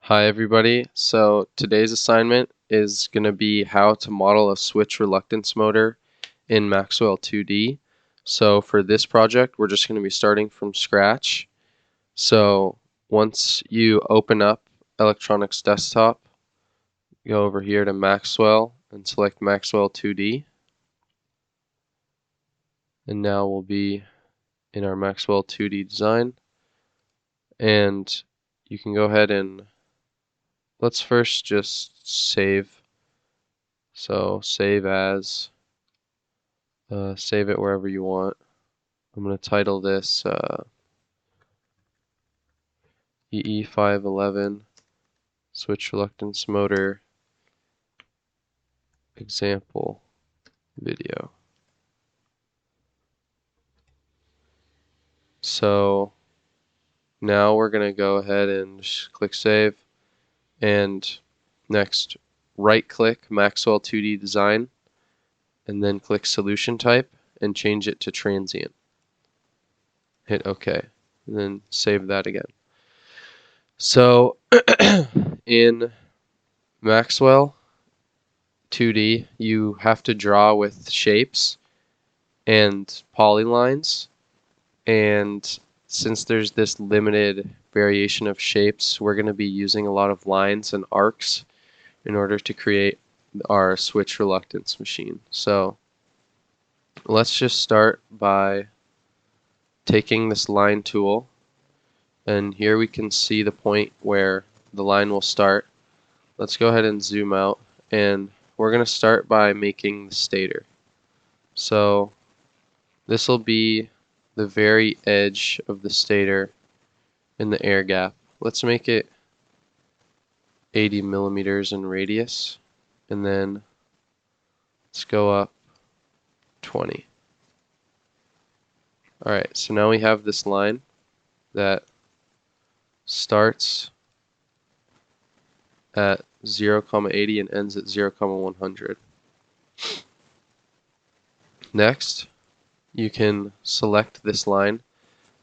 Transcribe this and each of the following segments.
Hi everybody. So today's assignment is going to be how to model a switch reluctance motor in Maxwell 2D. So for this project, we're just going to be starting from scratch. So once you open up Electronics Desktop, go over here to Maxwell and select Maxwell 2D. And now we'll be in our Maxwell 2D design. And you can go ahead and let's first just save. So save as. Save it wherever you want. I'm going to title this EE511 switch reluctance motor example video. So now we're going to go ahead and just click save, and next right click Maxwell 2D design and then click solution type and change it to transient. Hit OK and then save that again. So in Maxwell 2D, you have to draw with shapes and polylines, and since there's this limited variation of shapes, we're going to be using a lot of lines and arcs in order to create our switch reluctance machine. So let's just start by taking this line tool, and here we can see the point where the line will start. Let's go ahead and zoom out, and we're going to start by making the stator. So this will be the very edge of the stator in the air gap. Let's make it 80 millimeters in radius, and then let's go up 20. Alright, so now we have this line that starts at 0,80 and ends at 0,100. Next, you can select this line.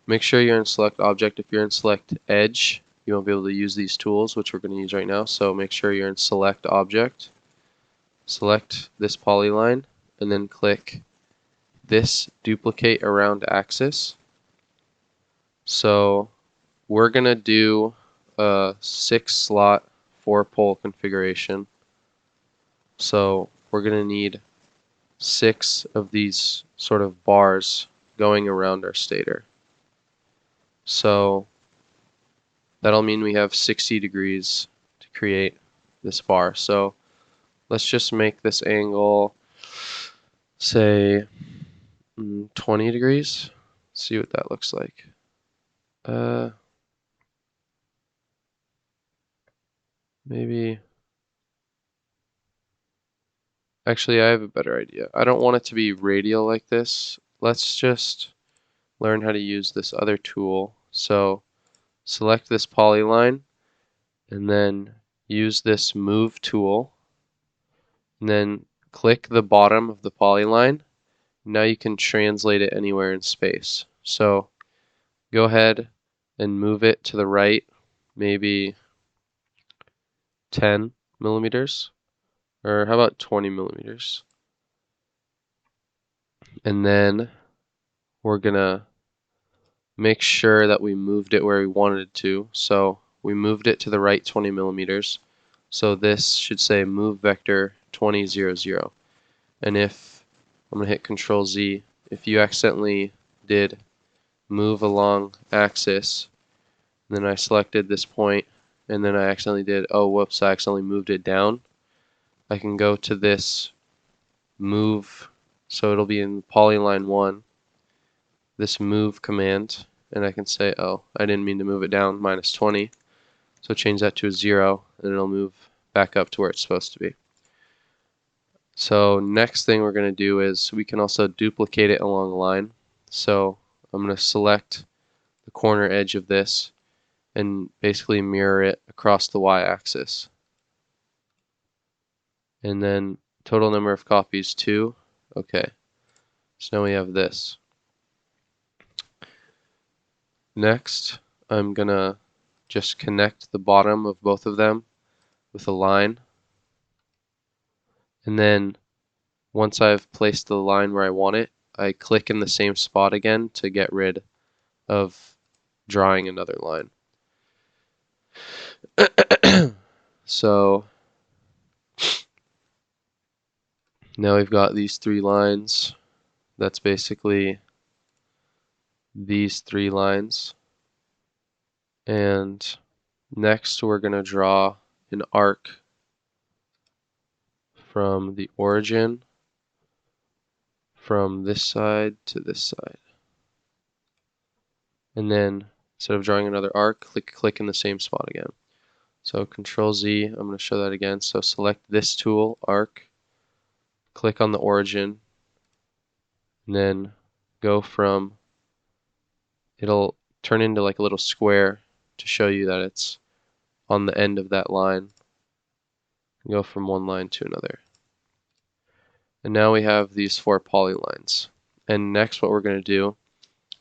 Make sure you're in select object. If you're in select edge, you won't be able to use these tools, which we're going to use right now. So make sure you're in select object, select this polyline, and then click this duplicate around axis. So we're going to do a 6-slot 4-pole configuration. So we're going to need 6 of these sort of bars going around our stator. So that'll mean we have 60 degrees to create this bar. So let's just make this angle, say, 20 degrees. See what that looks like. Maybe. Actually, I have a better idea. I don't want it to be radial like this. Let's just learn how to use this other tool. So select this polyline and then use this move tool. And then click the bottom of the polyline. Now you can translate it anywhere in space. So go ahead and move it to the right, maybe 10 millimeters. Or how about 20 millimeters? And then we're going to make sure that we moved it where we wanted it to. So we moved it to the right 20 millimeters. So this should say move vector 20, 0, 0. And if I'm going to hit Control Z, if you accidentally did move along axis, then I selected this point, and then I accidentally did, oh whoops, I accidentally moved it down, I can go to this move, so it'll be in polyline 1, this move command, and I can say, oh, I didn't mean to move it down, minus 20, so change that to a 0, and it'll move back up to where it's supposed to be. So next thing we're going to do is we can also duplicate it along a line. So I'm going to select the corner edge of this and basically mirror it across the y-axis. And then total number of copies 2. Okay, so now we have this. Next, I'm gonna just connect the bottom of both of them with a line. And then once I've placed the line where I want it, I click in the same spot again to get rid of drawing another line. So now we've got these three lines. That's basically these three lines. And next we're going to draw an arc from the origin from this side to this side. And then instead of drawing another arc, click in the same spot again. So Control Z, I'm going to show that again. So select this tool, arc, click on the origin, and then go from, it'll turn into like a little square to show you that it's on the end of that line. Go from one line to another. And now we have these 4 polylines. And next what we're going to do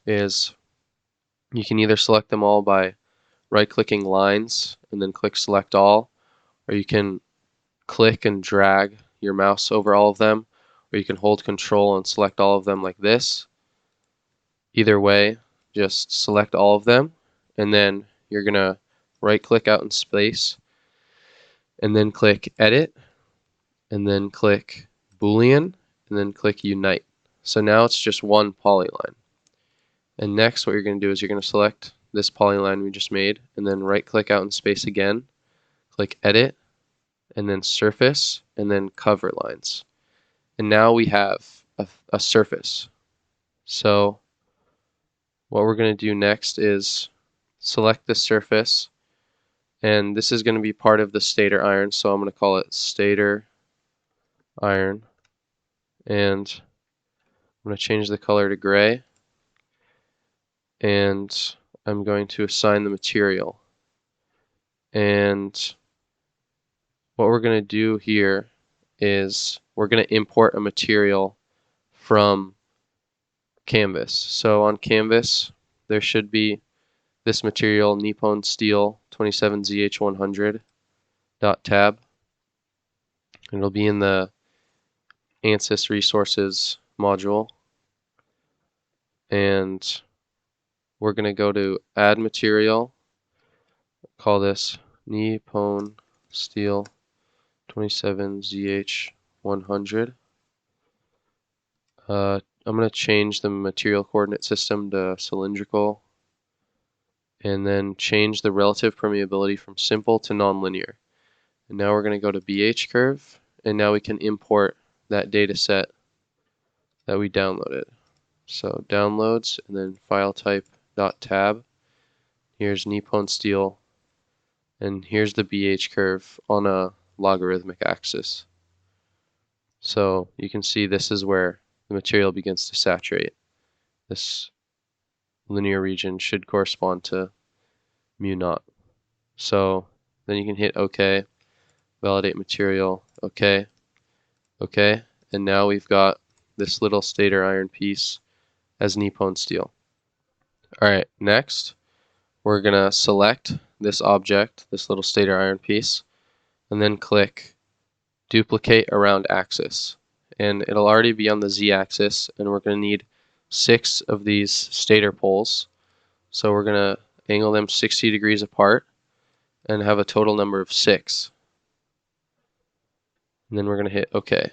is you can either select them all by right-clicking lines and then click select all, or you can click and drag your mouse over all of them, or you can hold control and select all of them like this. Either way, just select all of them, and then you're going to right-click out in space, and then click edit, and then click Boolean, and then click unite. So now it's just one polyline. And next what you're going to do is you're going to select this polyline we just made, and then right-click out in space again, click edit, and then surface, and then cover lines. And now we have a surface. So what we're going to do next is select the surface, and this is going to be part of the stator iron, so I'm going to call it stator iron, and I'm going to change the color to gray, and I'm going to assign the material. And what we're going to do here is we're going to import a material from canvas. So on canvas there should be this material, Nippon Steel 27ZH100.tab. It'll be in the ANSYS resources module, and we're going to go to add material, call this Nippon Steel 27ZH100. I'm going to change the material coordinate system to cylindrical, and then change the relative permeability from simple to nonlinear. And now we're going to go to BH curve, and now we can import that data set that we downloaded. So downloads, and then file type .tab. Here's Nippon Steel, and here's the BH curve on a logarithmic axis. So you can see this is where the material begins to saturate. This linear region should correspond to mu naught. So then you can hit OK, validate material, OK, OK, and now we've got this little stator iron piece as Nippon Steel. Alright, next we're going to select this object, this little stator iron piece, and then click duplicate around axis. And it'll already be on the z-axis, and we're going to need 6 of these stator poles. So we're going to angle them 60 degrees apart and have a total number of 6. And then we're going to hit OK.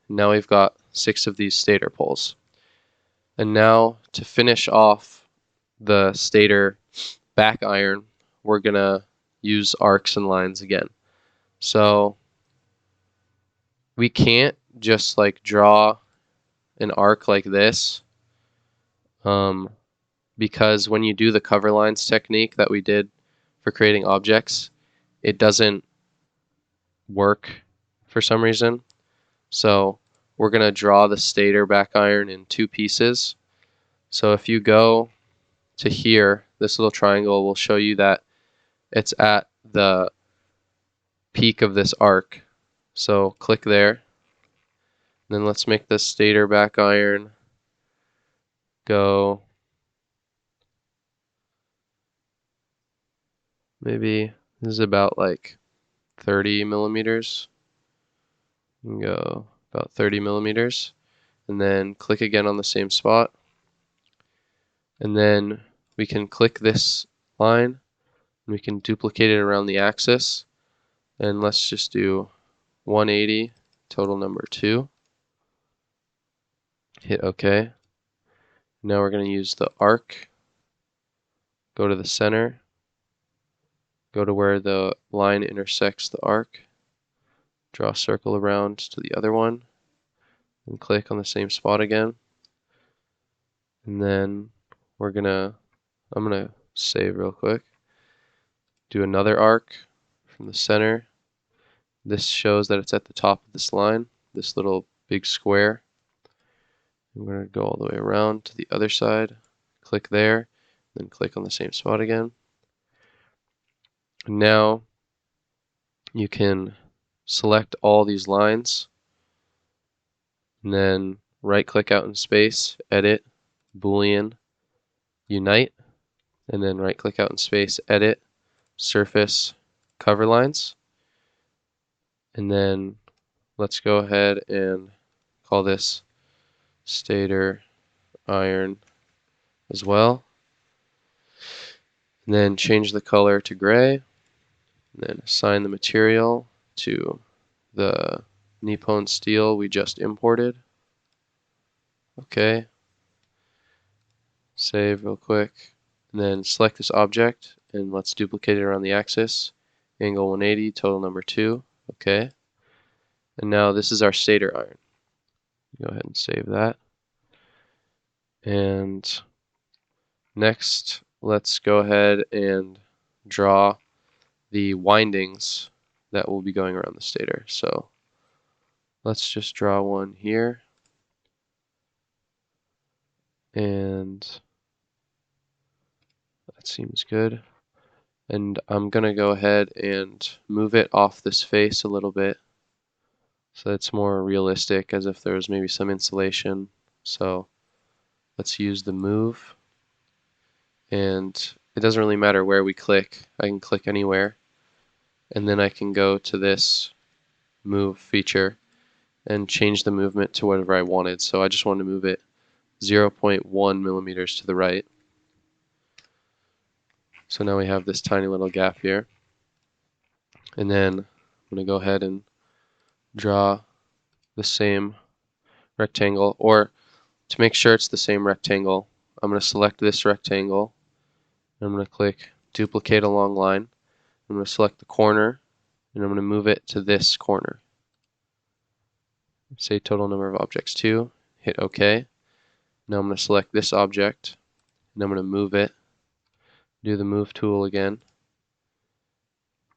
Now we've got 6 of these stator poles. And now to finish off the stator back iron, we're going to use arcs and lines again. So we can't just like draw an arc like this, because when you do the cover lines technique that we did for creating objects, it doesn't work for some reason. So we're going to draw the stator back iron in 2 pieces. So if you go to here, this little triangle will show you that it's at the peak of this arc. So click there. Then let's make the stator back iron go maybe this is about like 30 millimeters. You can go about 30 millimeters, and then click again on the same spot. And then we can click this line, and we can duplicate it around the axis. And let's just do 180, total number 2. Hit OK. Now we're going to use the arc. Go to the center. Go to where the line intersects the arc. Draw a circle around to the other one. And click on the same spot again. And then I'm gonna save real quick. Do another arc from the center. This shows that it's at the top of this line, this little big square. I'm going to go all the way around to the other side, click there, then click on the same spot again. And now you can select all these lines, and then right click out in space, edit, Boolean, unite, and then right click out in space, edit, surface, cover lines. And then let's go ahead and call this Stator iron as well. And then change the color to gray. And then assign the material to the Nippon steel we just imported. Okay. Save real quick. And then select this object and let's duplicate it around the axis. Angle 180, total number 2. Okay. And now this is our Stator iron. Go ahead and save that. And next, let's go ahead and draw the windings that will be going around the stator. So let's just draw one here. And that seems good. And I'm going to go ahead and move it off this face a little bit so it's more realistic, as if there was maybe some insulation. So let's use the move. And it doesn't really matter where we click. I can click anywhere. And then I can go to this move feature and change the movement to whatever I wanted. So I just wanted to move it 0.1 millimeters to the right. So now we have this tiny little gap here. And then I'm going to go ahead and draw the same rectangle, or to make sure it's the same rectangle, I'm going to select this rectangle. And I'm going to click duplicate along line. I'm going to select the corner, and I'm going to move it to this corner. Say total number of objects 2, hit OK. Now I'm going to select this object, and I'm going to move it, do the move tool again.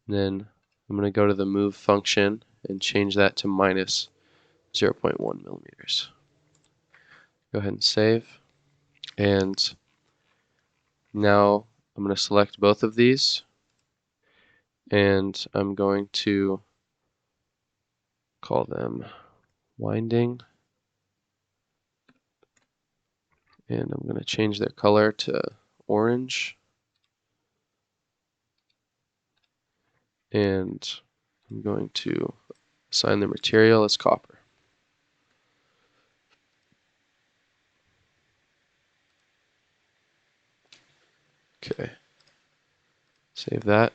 Then I'm going to go to the move function and change that to minus 0.1 millimeters. Go ahead and save. And now I'm going to select both of these, and I'm going to call them winding. And I'm going to change their color to orange. And I'm going to assign the material as copper. Okay. Save that.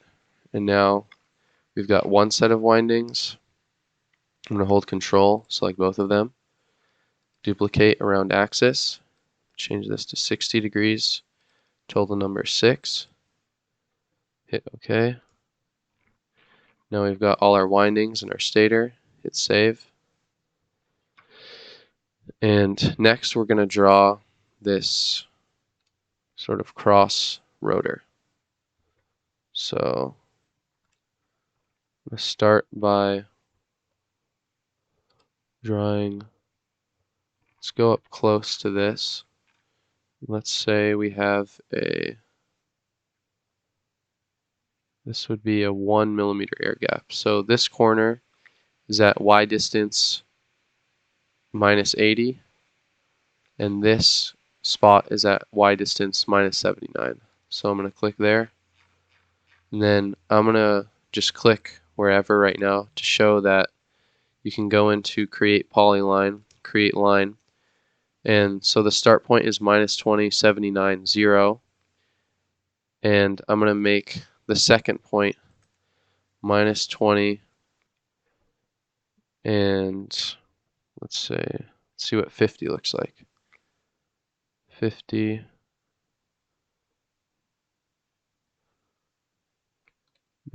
And now we've got one set of windings. I'm going to hold Control, select both of them, duplicate around axis, change this to 60 degrees, total number 6, hit OK. Now we've got all our windings in our stator, hit save. And next we're going to draw this sort of cross rotor. So I'm going to start by drawing, let's go up close to this. Let's say we have this would be a 1 millimeter air gap. So this corner is at y distance minus 80, and this spot is at y distance minus 79. So I'm going to click there, And then I'm going to just click wherever right now to show that you can go into create polyline, create line. And so the start point is minus 20, 79, 0. And I'm going to make the second point minus 20 and let's see what 50 looks like. 50,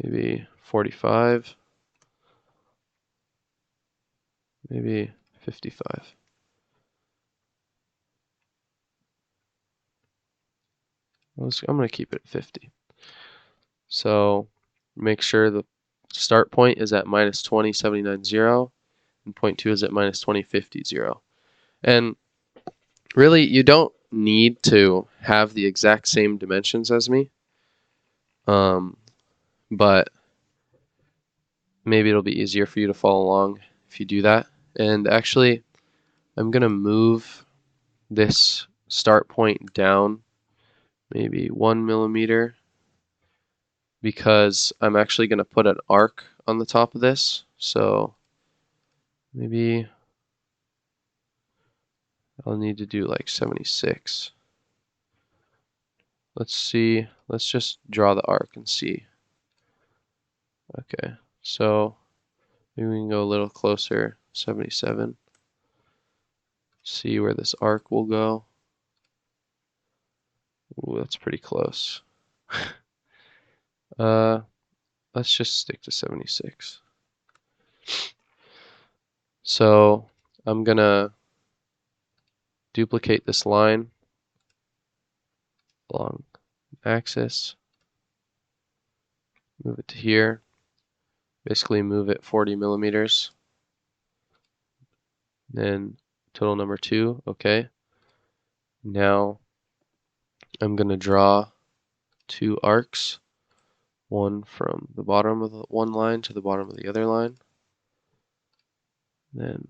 maybe 45, maybe 55. I'm going to keep it at 50. So make sure the start point is at minus 20, 79, 0, and point 2 is at minus 20, 50, 0. And really, you don't need to have the exact same dimensions as me, but maybe it'll be easier for you to follow along if you do that. And actually, I'm going to move this start point down maybe 1 millimeter because I'm actually going to put an arc on the top of this. So maybe I'll need to do like 76. Let's see. Let's just draw the arc and see. Okay, so maybe we can go a little closer. 77. See where this arc will go. Ooh, that's pretty close. Let's just stick to 76. So I'm gonna duplicate this line along axis, move it to here, basically move it 40 millimeters. Then total number 2, okay. Now I'm gonna draw 2 arcs, one from the bottom of the one line to the bottom of the other line, then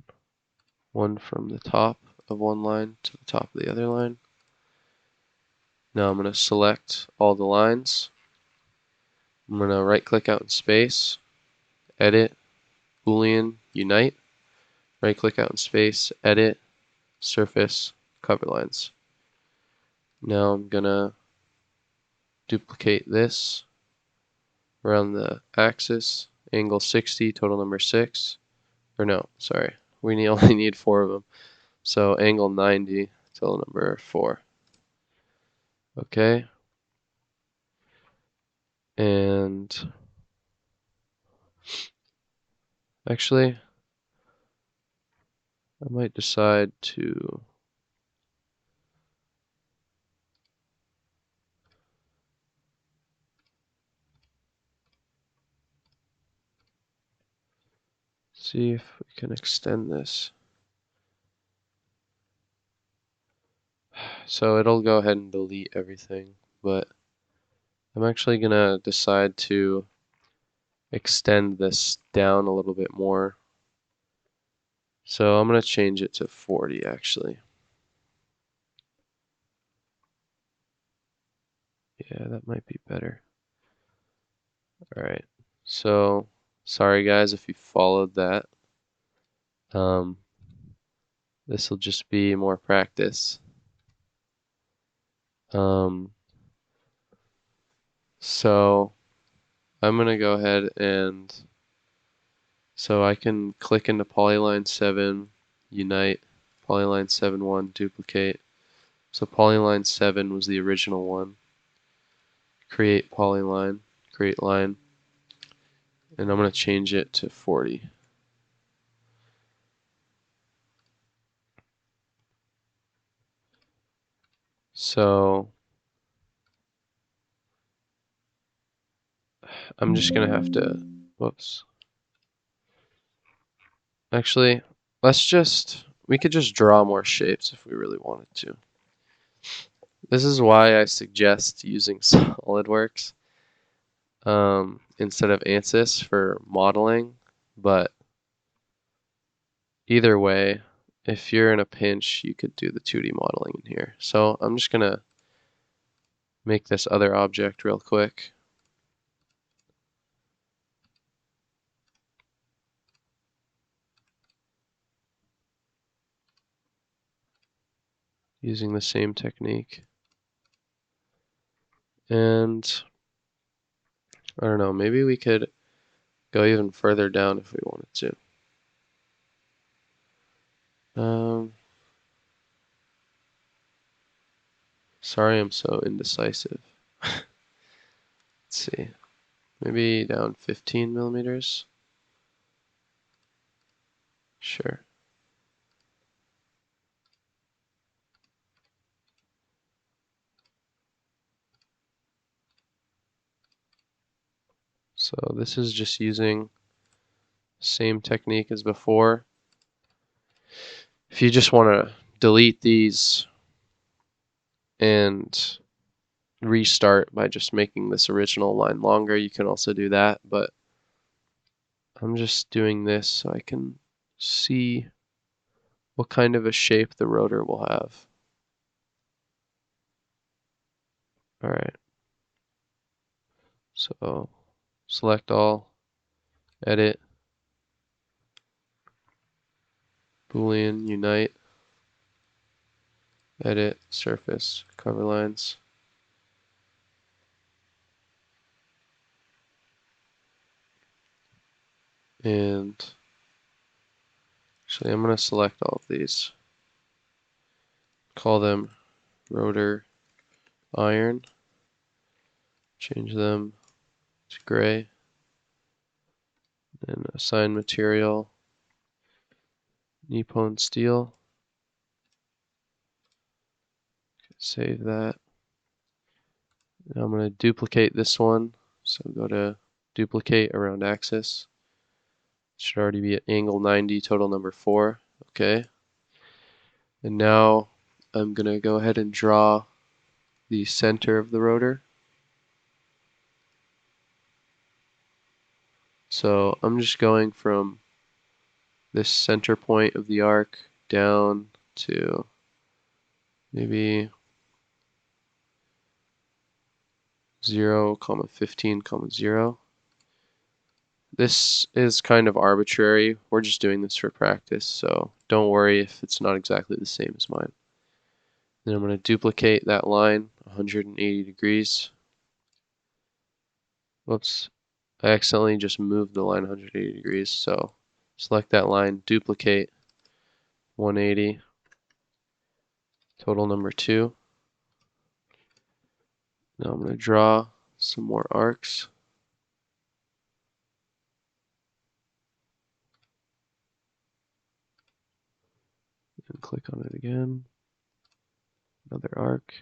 one from the top of one line to the top of the other line. Now I'm going to select all the lines. I'm going to right click out in space, edit, Boolean, unite, right click out in space, edit, surface, cover lines. Now I'm going to duplicate this around the axis, angle 60, total number 6. Or no, sorry, we only need 4 of them. So angle 90, total number 4. Okay. And actually, I might decide to see if we can extend this. So it'll go ahead and delete everything, but I'm actually going to decide to extend this down a little bit more. So I'm going to change it to 40 actually. Yeah, that might be better. Alright, so sorry guys if you followed that. This will just be more practice. So I'm going to go ahead and so I can click into polyline 7, unite, polyline 7, 1, duplicate. So polyline 7 was the original one. Create polyline, create line, and I'm going to change it to 40. So I'm just going to have to, whoops. Actually, we could just draw more shapes if we really wanted to. This is why I suggest using SolidWorks instead of ANSYS for modeling, but either way, if you're in a pinch, you could do the 2D modeling in here. So I'm just going to make this other object real quick. using the same technique. And I don't know, maybe we could go even further down if we wanted to. Sorry I'm so indecisive. Let's see, maybe down 15 millimeters. Sure. So this is just using same technique as before. If you just want to delete these and restart by just making this original line longer, you can also do that, but I'm just doing this so I can see what kind of a shape the rotor will have. Alright, so select all, edit, Boolean, unite, edit, surface, cover lines. And actually I'm going to select all of these. Call them rotor iron. Change them to gray. And assign material Nippon steel. Save that. Now I'm going to duplicate this one. So go to duplicate around axis. Should already be at angle 90, total number 4. Okay. And now I'm going to go ahead and draw the center of the rotor. So I'm just going from this center point of the arc down to maybe 0, 15, 0. This is kind of arbitrary. We're just doing this for practice, so don't worry if it's not exactly the same as mine. Then I'm going to duplicate that line 180 degrees. Whoops, I accidentally just moved the line 180 degrees, so select that line, duplicate 180, total number 2. Now I'm going to draw some more arcs. And click on it again. Another arc.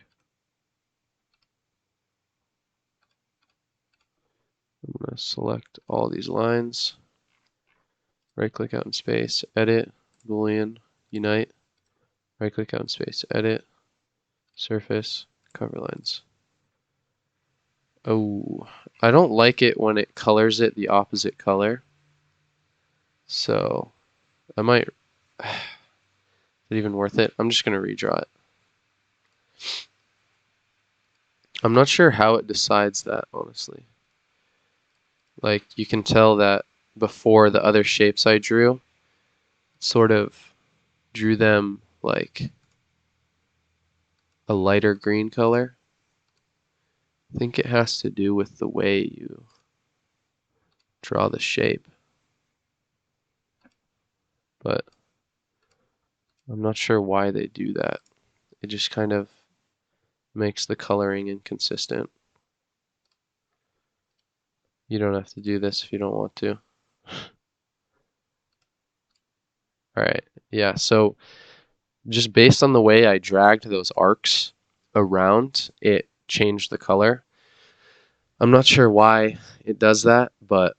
I'm going to select all these lines. Right click out in space, edit, Boolean, unite. Right click out in space, edit, surface, cover lines. Oh, I don't like it when it colors it the opposite color. So I might, is it even worth it? I'm just going to redraw it. I'm not sure how it decides that, honestly. Like, you can tell that before the other shapes I drew, sort of drew them like a lighter green color. I think it has to do with the way you draw the shape. But I'm not sure why they do that. It just kind of makes the coloring inconsistent. You don't have to do this if you don't want to. Alright, yeah, so just based on the way I dragged those arcs around, it changed the color. I'm not sure why it does that, but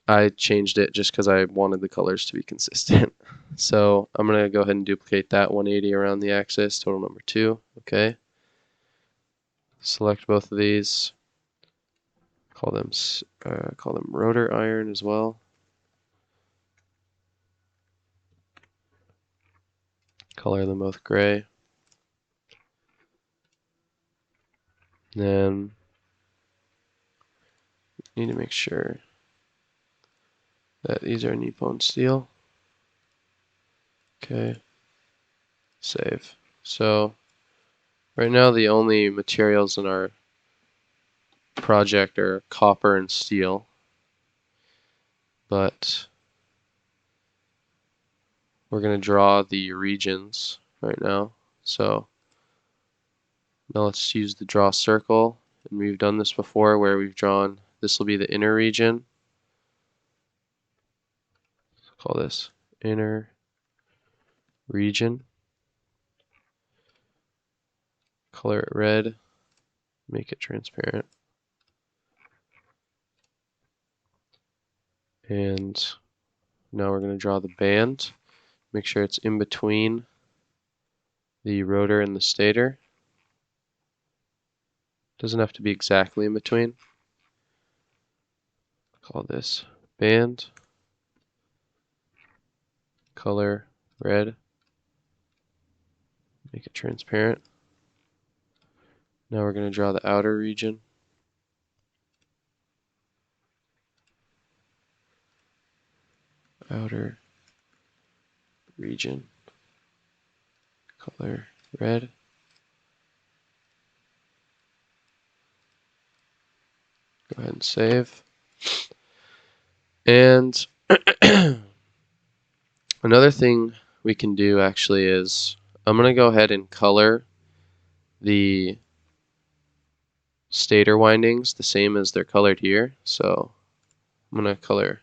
I changed it just because I wanted the colors to be consistent. So I'm going to go ahead and duplicate that 180 around the axis, total number 2. Okay. Select both of these. Call them rotor iron as well. Color them both gray. Then need to make sure that these are Nippon steel. Okay. Save. So Right now the only materials in our project are copper and steel, but we're going to draw the regions right now. So now let's use the draw circle, and we've done this before where we've drawn, this will be the inner region. Let's call this inner region. Color it red, make it transparent. And now we're going to draw the band. Make sure it's in between the rotor and the stator. Doesn't have to be exactly in between. Call this band. Color red. Make it transparent. Now we're going to draw the outer region. Outer region. Color red. Go ahead and save. And another thing we can do actually is I'm going to go ahead and color the stator windings the same as they're colored here. So I'm going to color,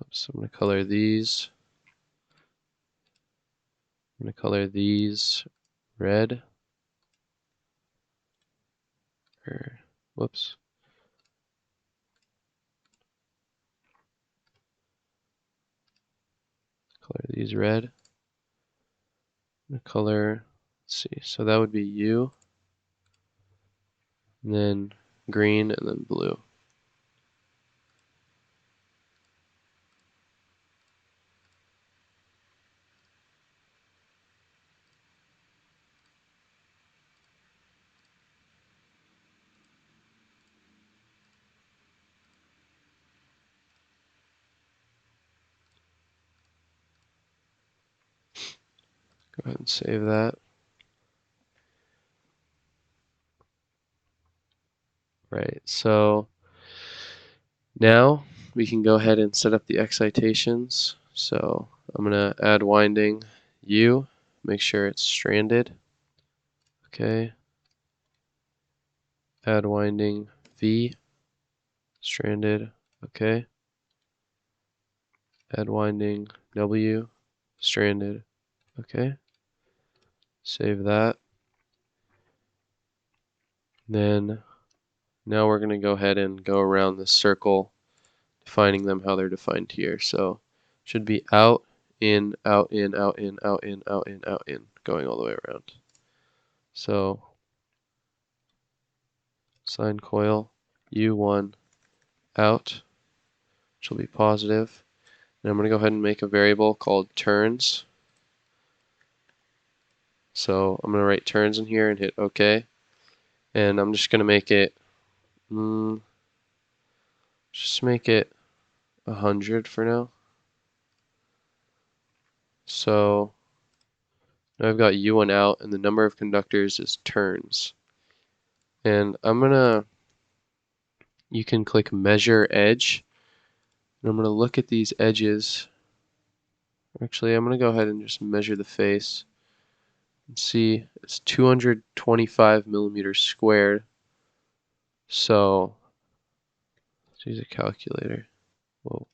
I'm going to color these. I'm going to color these red. Whoops. Color these red. I'm going to color, let's see, so that would be U. And then green, and then blue. Go ahead and save that. Right, so now we can go ahead and set up the excitations. So I'm going to add winding U, make sure it's stranded. Okay. Add winding V, stranded. Okay. Add winding W, stranded. Okay. Save that. Then now we're going to go ahead and go around this circle, defining them how they're defined here. So should be out, in, out, in, out, in, out, in, out, in, out, in, going all the way around. So sine coil U1 out, which will be positive. And I'm going to go ahead and make a variable called turns. So I'm going to write turns in here and hit OK. And I'm just going to make it, just make it 100 for now. So now I've got U1 out, and the number of conductors is turns. And you can click measure edge. And I'm going to look at these edges. Actually, I'm going to go ahead and just measure the face. And see, it's 225 millimeters squared. So let's use a calculator. Whoa.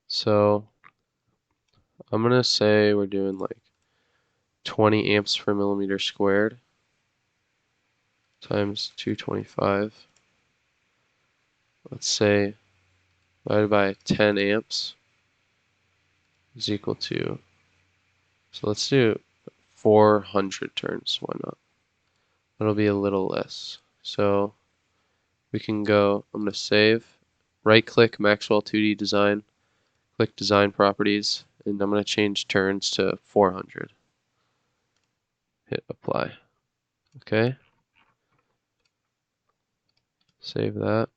So I'm going to say we're doing like 20 amps per millimeter squared times 225. Let's say divided by 10 amps is equal to, so let's do 400 turns, why not? That'll be a little less. So we can go, I'm going to save, right click Maxwell 2D design, click design properties, and I'm going to change turns to 400. Hit apply. Okay. Save that.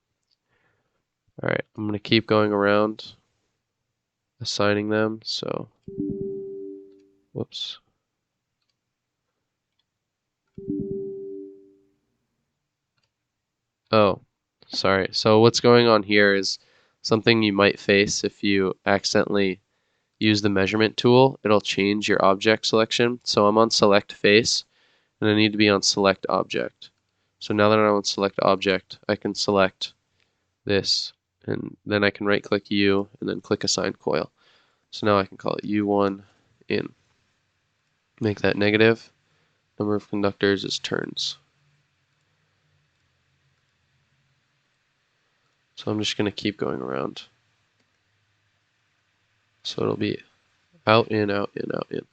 Alright, I'm going to keep going around assigning them. So Whoops. Oh, sorry. So what's going on here is something you might face if you accidentally use the measurement tool. It'll change your object selection. So I'm on select face and I need to be on select object. So now that I'm on select object, I can select this and then I can right click U and then click assign coil. So now I can call it U1 in. Make that negative. Number of conductors is turns. So I'm just going to keep going around. So it'll be out, in, out, in, out, in.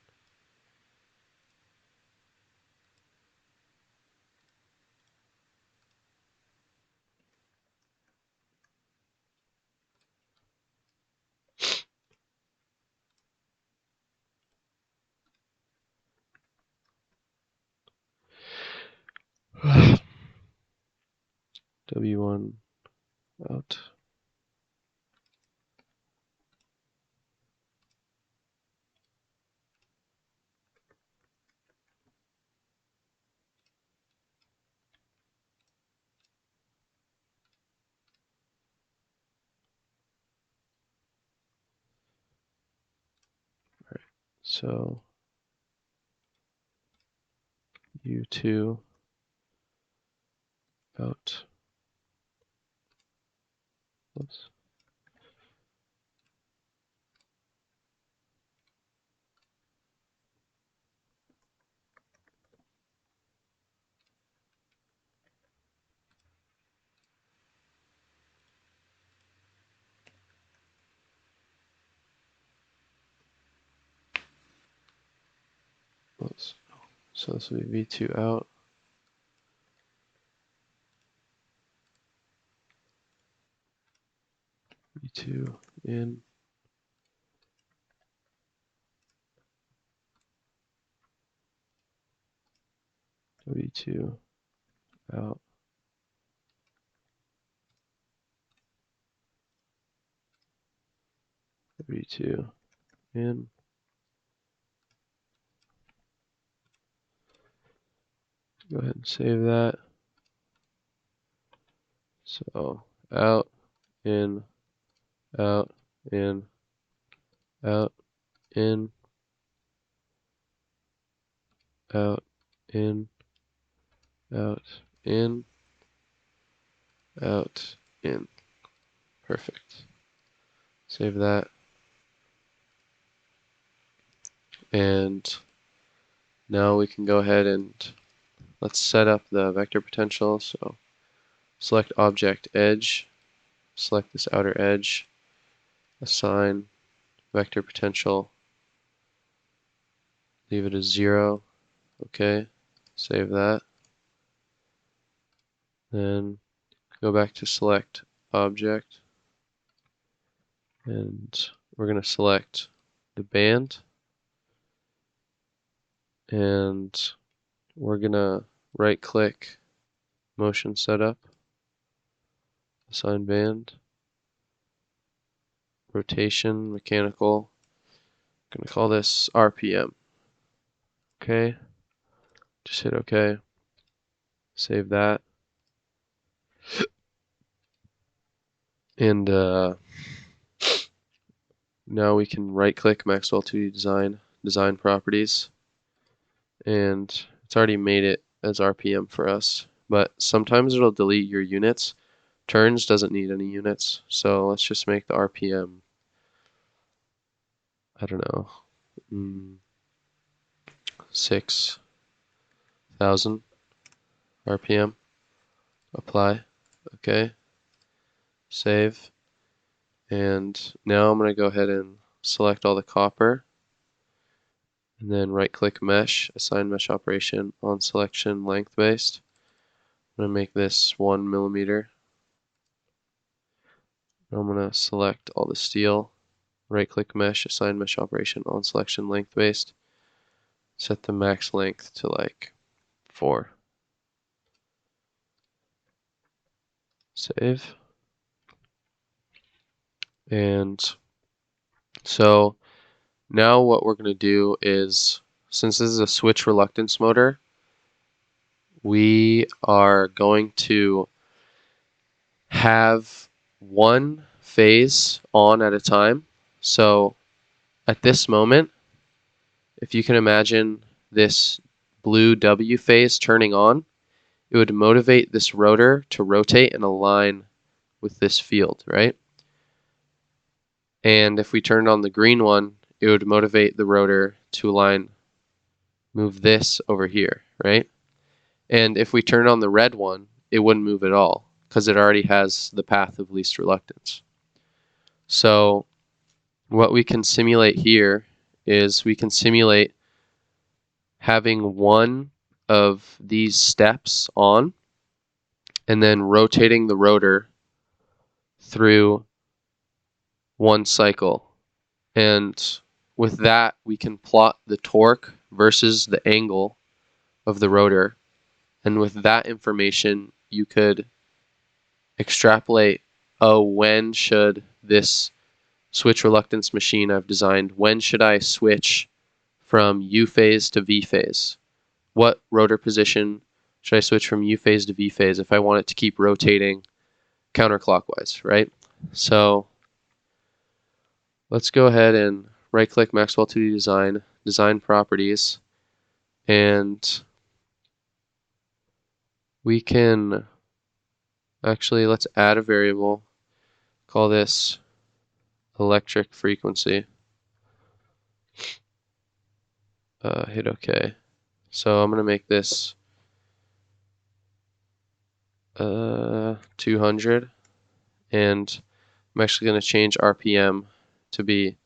W1 out. So U2 out. Whoops. Whoops. So this will be V2 out. V2 in. W2 out. W2 in. Go ahead and save that. So out, in, out, in, out, in, out, in, out, in, out, in. Perfect. Save that. And now we can go ahead and let's set up the vector potential. So select object edge, select this outer edge, assign vector potential, leave it as 0. Okay, save that. Then go back to select object and we're going to select the band and we're going to right click motion setup, assign band, rotation, mechanical. I'm going to call this RPM. Okay, just hit OK, save that. And now we can right click Maxwell 2D design, design properties, and it's already made it as RPM for us, but sometimes it'll delete your units. Turns doesn't need any units, so let's just make the RPM, I don't know, 6,000 RPM. Apply. Okay. Save. And now I'm going to go ahead and select all the copper and then right click mesh, assign mesh operation on selection length based. I'm going to make this 1 millimeter. I'm going to select all the steel, right click mesh, assign mesh operation on selection length based. Set the max length to like 4. Save. And so Now what we're going to do is, since this is a switch reluctance motor, we are going to have one phase on at a time. So at this moment, if you can imagine this blue W phase turning on, it would motivate this rotor to rotate and align with this field, right? And if we turned on the green one, it would motivate the rotor to align, move this over here, right? And if we turned on the red one, it wouldn't move at all because it already has the path of least reluctance. So what we can simulate here is we can simulate having one of these steps on and then rotating the rotor through one cycle. And with that, we can plot the torque versus the angle of the rotor. And with that information, you could extrapolate, oh, when should this switch reluctance machine I've designed, when should I switch from U phase to V phase? What rotor position should I switch from U phase to V phase if I want it to keep rotating counterclockwise, right? So let's go ahead and right-click Maxwell 2D Design, Design Properties, and we can actually, let's add a variable, call this electric frequency. Hit OK. So I'm going to make this 200, and I'm actually going to change RPM to be,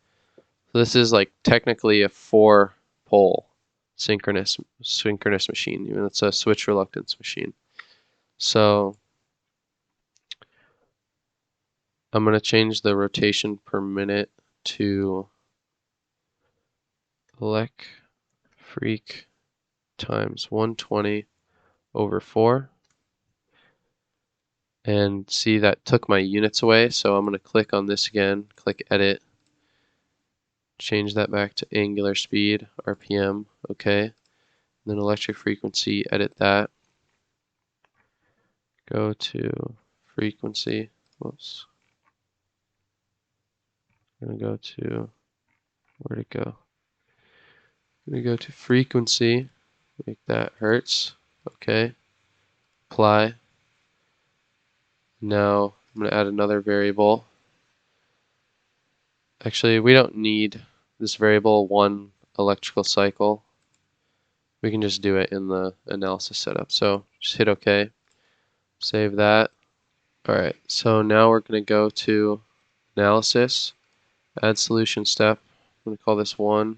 so this is like technically a 4-pole synchronous machine, even it's a switch reluctance machine. So I'm going to change the rotation per minute to elec freak times 120 over 4. And see, that took my units away, so I'm going to click on this again, click edit, change that back to angular speed, RPM, okay. And then electric frequency, edit that. Go to frequency, whoops. I'm going to go to, where'd it go? I'm going to go to frequency, make that hertz, okay. Apply. Now I'm going to add another variable. Actually, we don't need this variable, one electrical cycle. We can just do it in the analysis setup. So just hit OK, save that. Alright, so now we're going to go to analysis, add solution step. I'm going to call this 1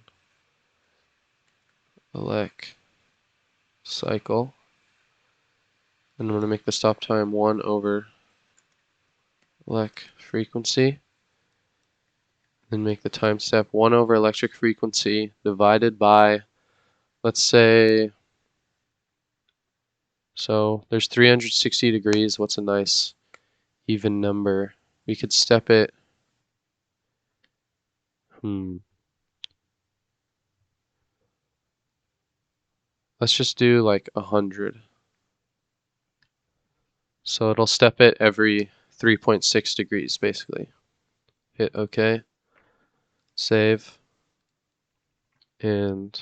elec cycle. And I'm going to make the stop time 1 over elec frequency. Then make the time step 1 over electric frequency divided by, let's say, so there's 360 degrees. What's a nice even number? We could step it. Let's just do like 100. So it'll step it every 3.6 degrees basically. Hit OK, save, and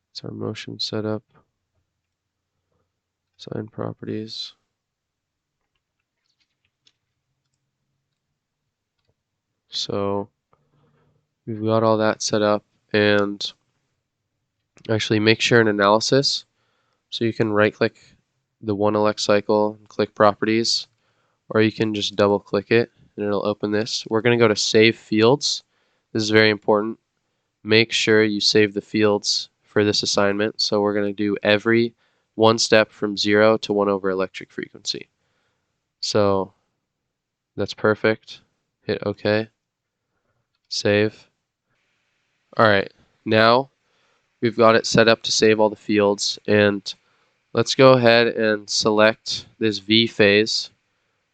it's our motion setup, design properties. So we've got all that set up, and actually make sure in analysis, so you can right click the 1 elec cycle and click properties, or you can just double click it and it'll open this. We're going to go to save fields. This is very important. Make sure you save the fields for this assignment. So we're going to do every one step from 0 to 1 over electric frequency. So that's perfect. Hit OK. Save. Alright, now we've got it set up to save all the fields, and let's go ahead and select this V phase.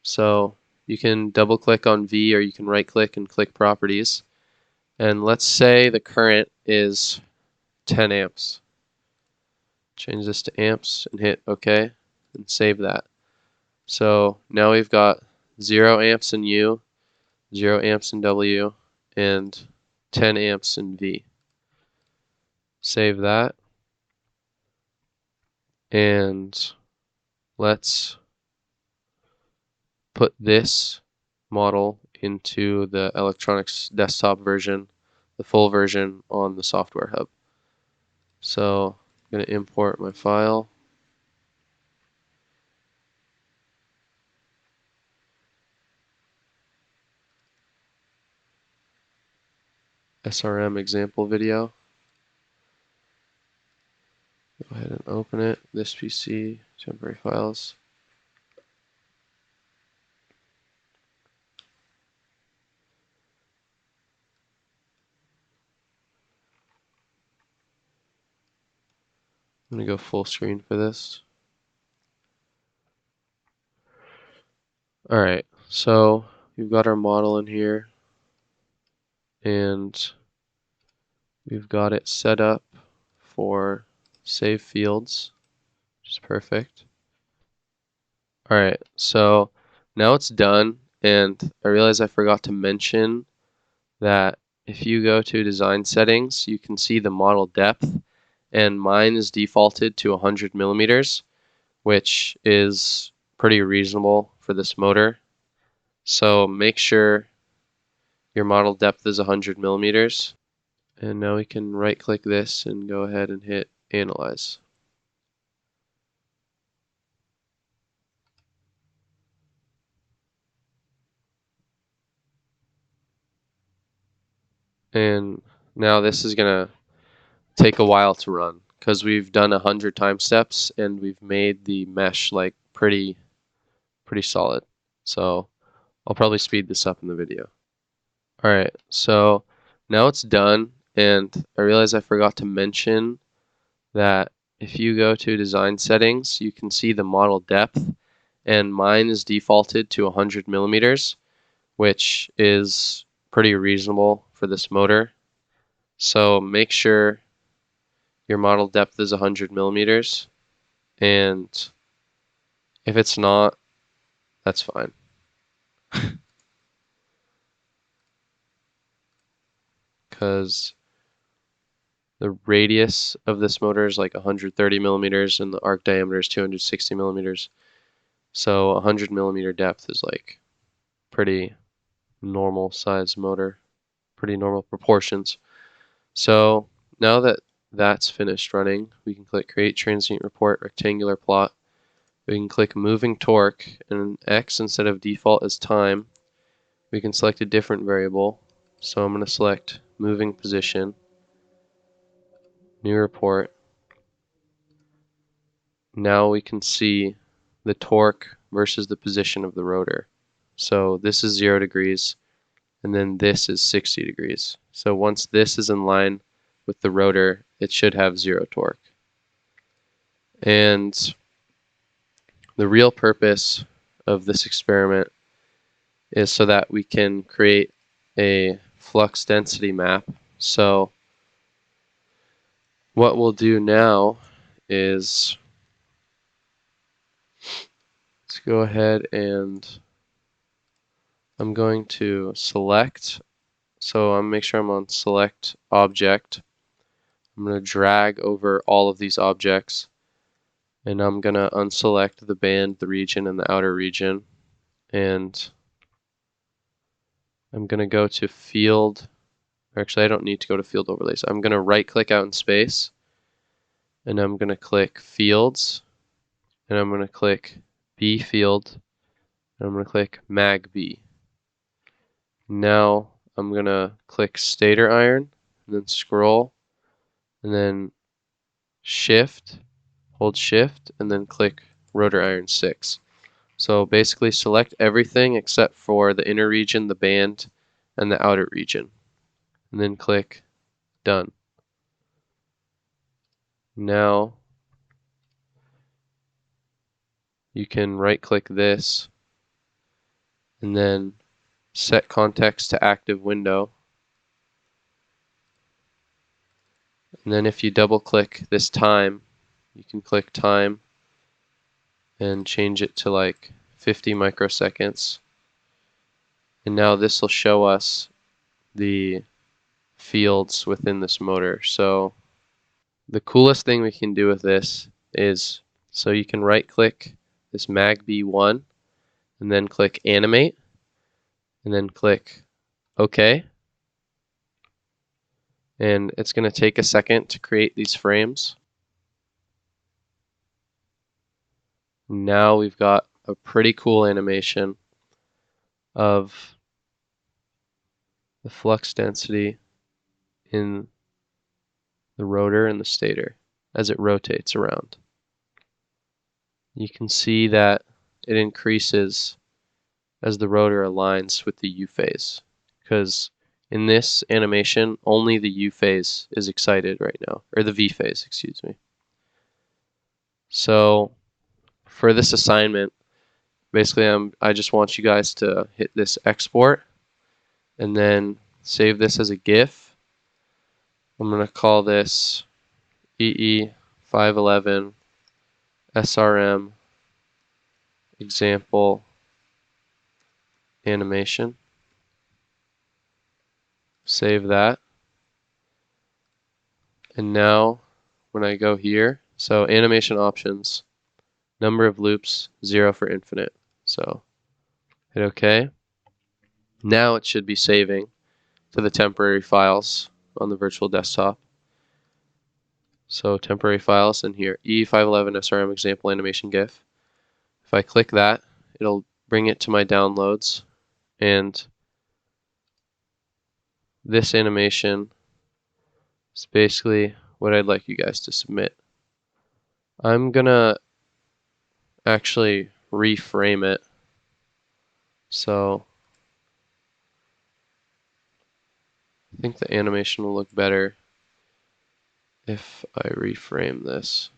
So you can double click on V, or you can right click and click properties. And let's say the current is 10 amps. Change this to amps and hit OK and save that. So now we've got 0 amps in U, 0 amps in W, and 10 amps in V. Save that. And let's put this model into the electronics desktop version, the full version on the software hub. So I'm going to import my file. SRM example video. Go ahead and open it. This PC, temporary files. I'm going to go full screen for this. Alright, so we've got our model in here, and we've got it set up for save fields, which is perfect. Alright, so now it's done, and I realize I forgot to mention that if you go to design settings, you can see the model depth, and mine is defaulted to 100 millimeters, which is pretty reasonable for this motor. So make sure your model depth is 100 millimeters. And now we can right click this and go ahead and hit analyze. And now this is going to take a while to run because we've done 100 time steps and we've made the mesh like pretty solid. So I'll probably speed this up in the video. Alright, so now it's done, and I realize I forgot to mention that if you go to design settings, you can see the model depth, and mine is defaulted to 100 millimeters, which is pretty reasonable for this motor. So make sure your model depth is 100 millimeters, and if it's not, that's fine. Because the radius of this motor is like 130 millimeters and the arc diameter is 260 millimeters. So 100 millimeter depth is like pretty normal size motor, pretty normal proportions. So now that that's finished running, we can click Create Transient Report Rectangular Plot. We can click Moving Torque, and X instead of default is time. We can select a different variable. So I'm going to select Moving Position, New Report. Now we can see the torque versus the position of the rotor. So this is 0 degrees, and then this is 60 degrees. So once this is in line with the rotor, it should have 0 torque. And the real purpose of this experiment is so that we can create a flux density map. So what we'll do now is let's go ahead and I'm going to select. So I'm make sure I'm on select object. I'm going to drag over all of these objects, and I'm going to unselect the band, the region, and the outer region. And I'm going to go to field. Actually, I don't need to go to field overlays. I'm going to right click out in space, and I'm going to click fields, and I'm going to click B field, and I'm going to click mag B. Now I'm going to click stator iron, and then scroll, and then shift, hold shift, and then click rotor iron 6. So basically select everything except for the inner region, the band, and the outer region, and then click done. Now you can right click this and then set context to active window, And then if you double click this time, you can click time and change it to like 50 microseconds. And now this will show us the fields within this motor. So the coolest thing we can do with this is, so you can right click this mag B1 and then click animate and then click OK. And it's going to take a second to create these frames. Now we've got a pretty cool animation of the flux density in the rotor and the stator as it rotates around. You can see that it increases as the rotor aligns with the U phase, because in this animation only the U phase is excited right now, or the V phase, excuse me. So for this assignment, basically I just want you guys to hit this export and then save this as a GIF. I'm going to call this EE511 SRM example animation. Save that. And now when I go here, so animation options, number of loops, 0 for infinite. So hit OK. Now it should be saving to the temporary files on the virtual desktop. So temporary files in here, E511 SRM example animation GIF. If I click that, it'll bring it to my downloads, and this animation is basically what I'd like you guys to submit. I'm gonna actually reframe it. So I think the animation will look better if I reframe this.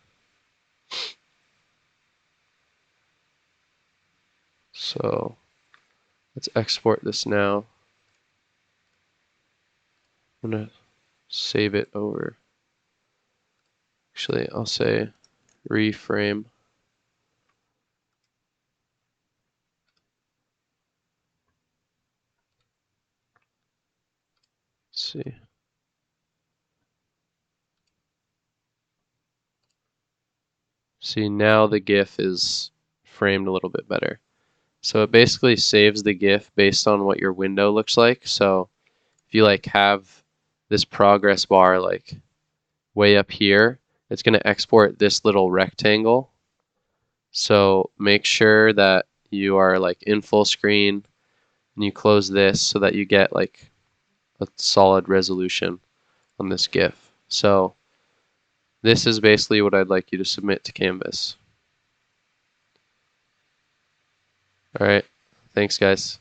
So let's export this now. I'm gonna save it over. Actually, I'll say reframe. Let's see. See, now the GIF is framed a little bit better. So it basically saves the GIF based on what your window looks like. So if you like have this progress bar like way up here, it's going to export this little rectangle. So make sure that you are like in full screen and you close this so that you get like a solid resolution on this GIF. So this is basically what I'd like you to submit to Canvas. All right, thanks guys.